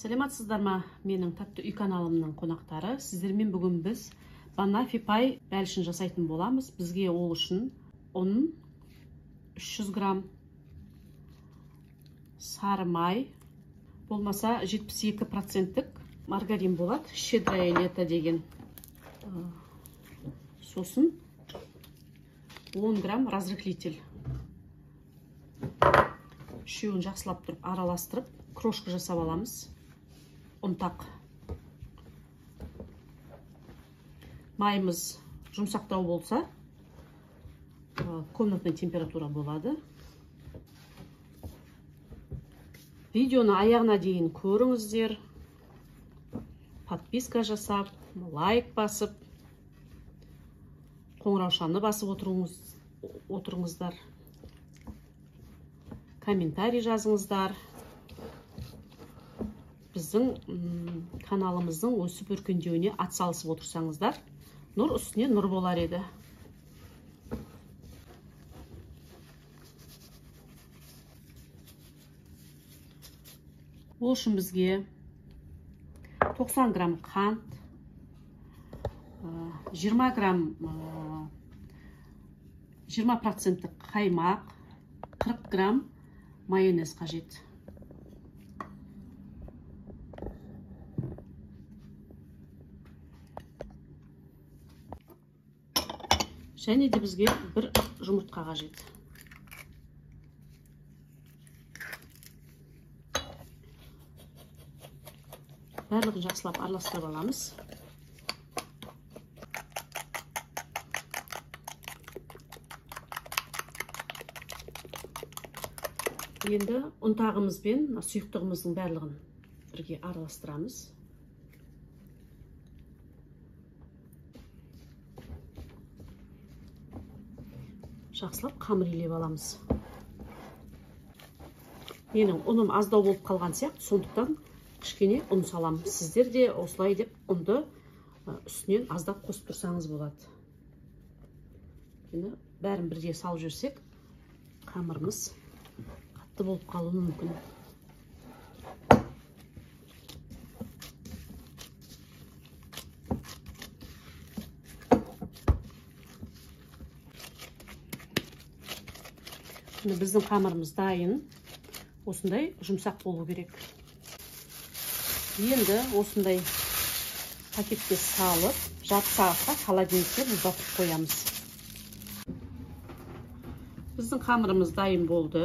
Саламатсыздар ма, менің Татты үй каналымның қонақтары. Сіздермен бүгін біз банафи пай бәлішін жасайтын боламыз. Бізге ол үшін ұн 300 грамм, сары май, болмаса 72% маргарин болады, щедрое лето деген. Сосын 10 грамм разрыхлитель. Үшеуін жақсылап тұрып, араластырып, крошка жасап аламыз. Ұнтақ. Майымыз жұмсақтау болса, комнатный температура болады. Видеоны аяғына дейін көріңіздер. Подписка жасап, лайк басып, қоңыраушаны басып отырыңыздар. Комментарий жазыңыздар. Біздің каналымыздың өсіп өркендеуіне атсалысып отырсаңыздар, нұр үстіне нұр болар еді. Ол үшін бізге 90 грамм қант, 20 грамм 20% қаймақ, 40 грамм майонез қажет. Және де бізге бір жұмыртқа қажет. Барлығын жақсылап араластырып аламыз. Енді ұнтағымыз бен сұйықтығымыздың барлығын бірге араластырамыз. Жақсылап қамыр илеп аламыз. Менің ұным аздау болып қалған сияқты, сондықтан кішкене ұн салам. Сіздер де осылай деп ұнды үстінен аздап қосып тұрсаңыз болады. Бәрін бірге салып жүрсек, қамырымыз қатты болып қалуы мүмкін. Біздің қамырымыз дайын, осындай жұмсақ болу керек. Енді осындай пакетке салып, жарты сағатқа холодильникте мұздатып қоямыз. Біздің қамырымыз дайын болды.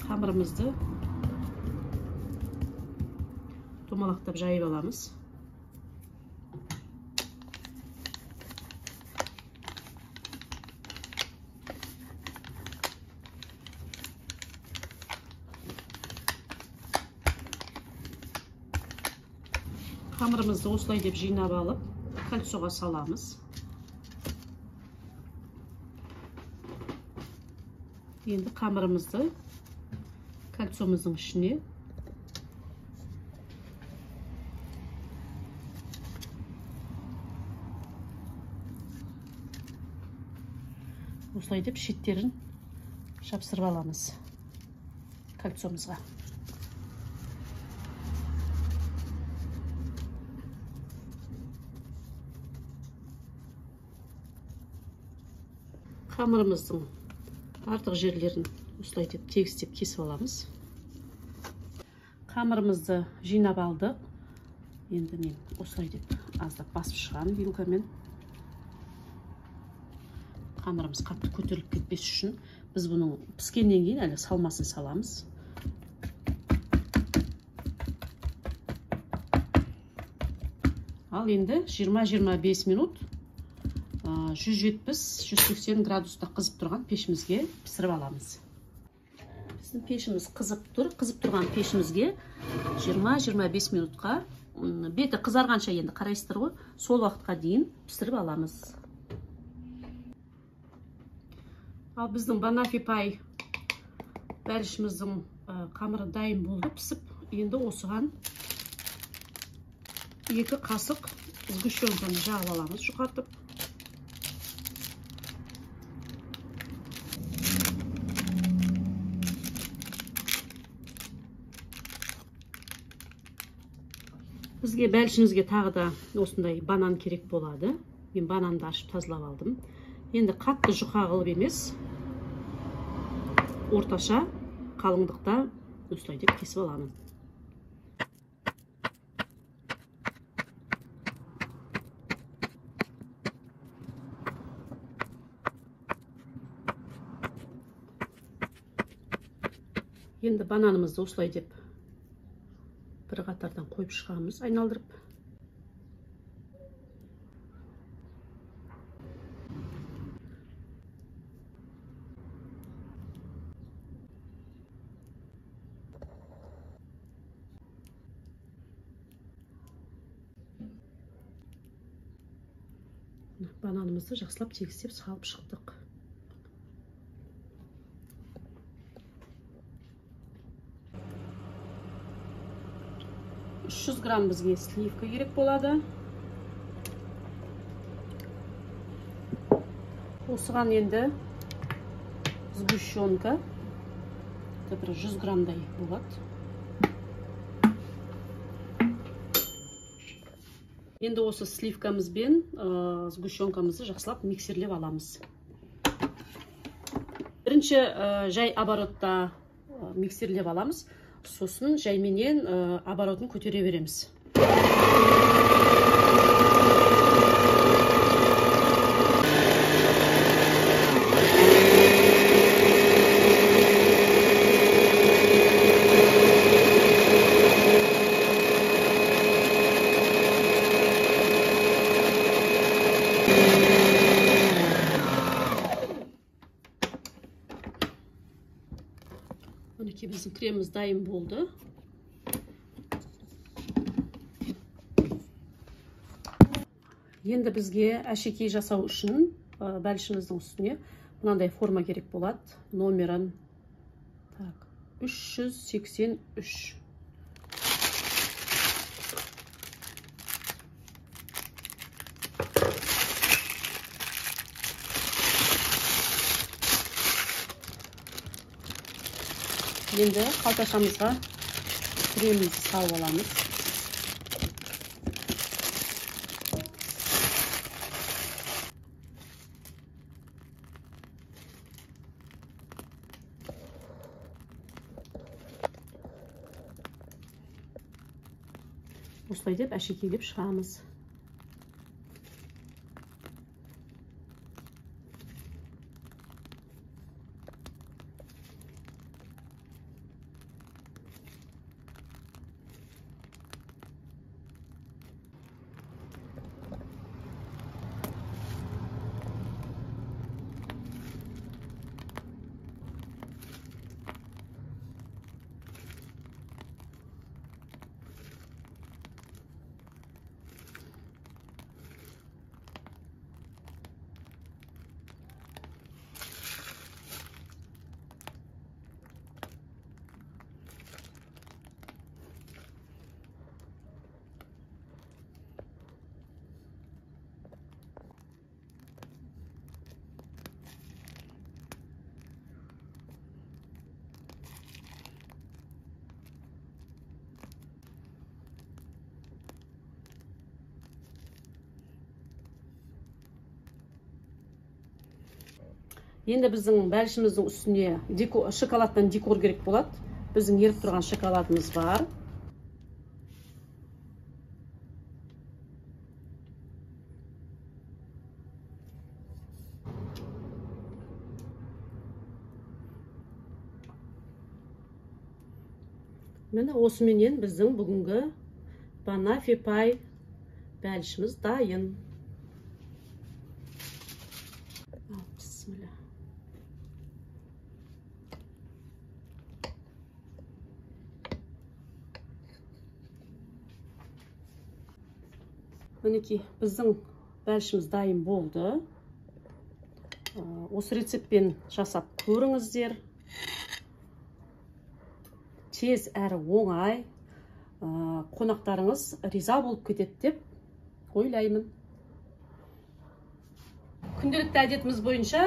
Қамырымызды томалақтап жайып аламыз. Қамырымызды осылай деп жинап алып, кольцоға саламыз. Енді қамырымызды кольцомыздың ішіне осылай деп шеттерін жапсырып аламыз кольцомызға. Қамырымыздың артық жерлерін осылай деп тегістеп кесіп аламыз. Қамырымызды жинап алдық. Енді мен осылай деп аздап басып шығамын вилкамен. Қамырымыз қатты көтеріліп кетпес үшін біз бұның піскеннен кейін әлі салмасын саламыз. Ал енді 20-25 минут 170-180 градуста қызып тұрған пешімізге пісіріп аламыз. Біздің пешіміз қызып тұр. Қызып тұрған пешімізге 20-25 минутқа, беті қызарғанша енді қарайсыздар ғой, сол уақытқа дейін пісіріп аламыз. Ал біздің банафи пай бәлішіміздің қамыры дайын болды, пісіп. Енді осыған 2 қасық сгущенканы жағып аламыз, жұқартып. Бізге бәлішімізге тағы да осындай банан керек болады. Мен бананды ашып тазалап алдым. Енді қатты жұқа қылып емес, орташа қалыңдықта осылай деп кесіп аламын. Енді бананымызды осылай деп бір қатардан қойып шығамыз, айналдырып. Бананымызды жақсылап тегістеп салып шықтық. 300 грамм бізге сливка керек болады. Осыған енді сгущенка бір 100 граммдай болады. Енді осы сливкамызбен сгущенкамызды жақсылап миксерлеп аламыз. Бірінші жай оборотта миксерлеп аламыз. Сосын жайменен оборотын көтере береміз. Мінекей біздің креміміз дайын болды. Енді бізге әшекей жасау үшін бәлішіміздің үстіне мынандай форма керек болады. Номерін 383. Енді қалташамызға кремімізді салып аламыз. Осылай деп әшекейлеп шығамыз. Енді біздің бәлішіміздің үстіне шоколадтан декор керек болады. Біздің еріп тұрған шоколадымыз бар. Міне осыменен біздің бүгінгі банафи пай бәлішіміз дайын. Бисмилля. Мінекей біздің бәлішіміз дайын болды. Осы рецептпен жасап көріңіздер. Тез әрі оңай, қонақтарыңыз риза болып кетеді деп ойлаймын. Күнделікті әдетіміз бойынша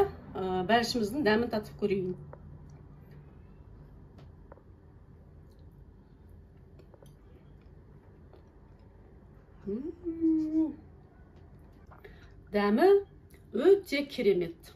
бәлішіміздің дәмін татып көрейін. Дәмі өте керемет.